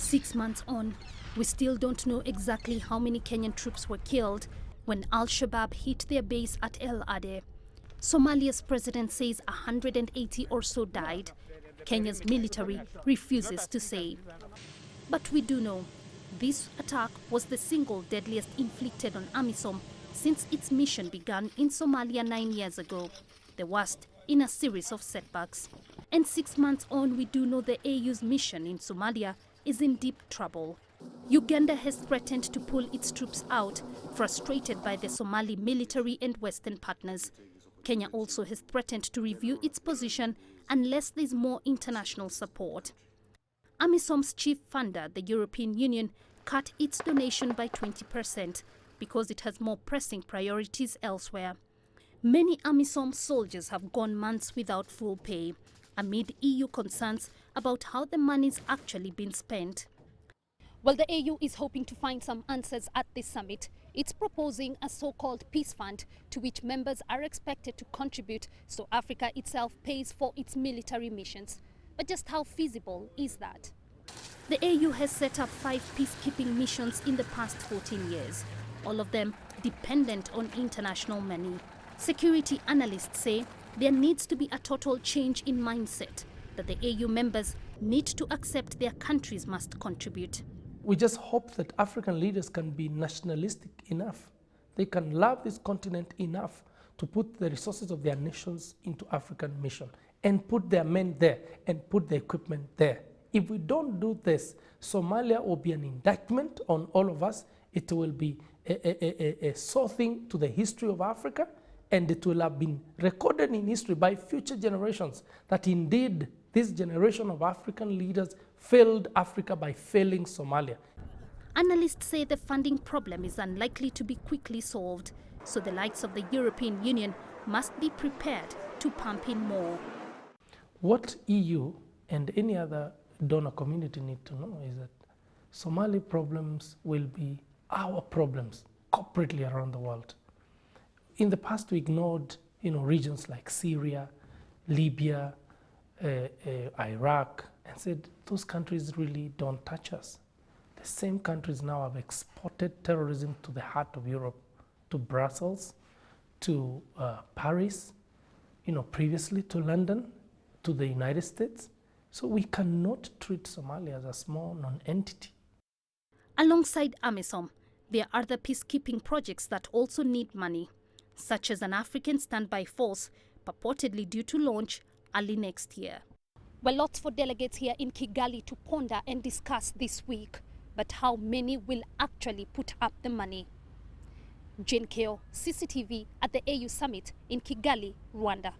6 months on, we still don't know exactly how many Kenyan troops were killed when Al-Shabaab hit their base at El Ade. Somalia's president says 180 or so died. Kenya's military refuses to say. But we do know this attack was the single deadliest inflicted on AMISOM since its mission began in Somalia 9 years ago, the worst in a series of setbacks. And 6 months on, we do know the AU's mission in Somalia is in deep trouble. Uganda has threatened to pull its troops out, frustrated by the Somali military and Western partners. Kenya also has threatened to review its position unless there's more international support. AMISOM's chief funder, the European Union, cut its donation by 20% because it has more pressing priorities elsewhere. Many AMISOM soldiers have gone months without full pay, amid EU concerns about how the money's actually been spent. Well, the AU is hoping to find some answers at this summit. It's proposing a so-called peace fund to which members are expected to contribute so Africa itself pays for its military missions. But just how feasible is that? The AU has set up 5 peacekeeping missions in the past 14 years, all of them dependent on international money. Security analysts say there needs to be a total change in mindset, that the AU members need to accept their countries must contribute. We just hope that African leaders can be nationalistic enough. They can love this continent enough to put the resources of their nations into African mission and put their men there and put the equipment there. If we don't do this, Somalia will be an indictment on all of us. It will be a sore thing to the history of Africa, and it will have been recorded in history by future generations that indeed this generation of African leaders failed Africa by failing Somalia. Analysts say the funding problem is unlikely to be quickly solved, so the likes of the European Union must be prepared to pump in more. What EU and any other donor community need to know is that Somali problems will be our problems corporately around the world. In the past, we ignored regions like Syria, Libya, Iraq, and said those countries really don't touch us. The same countries now have exported terrorism to the heart of Europe, to Brussels, to Paris, previously to London, to the United States. So we cannot treat Somalia as a small non-entity. Alongside AMISOM, there are other peacekeeping projects that also need money, such as an African standby force, purportedly due to launch early next year. Well, lots for delegates here in Kigali to ponder and discuss this week, but how many will actually put up the money? Kiyo, CCTV at the AU Summit in Kigali, Rwanda.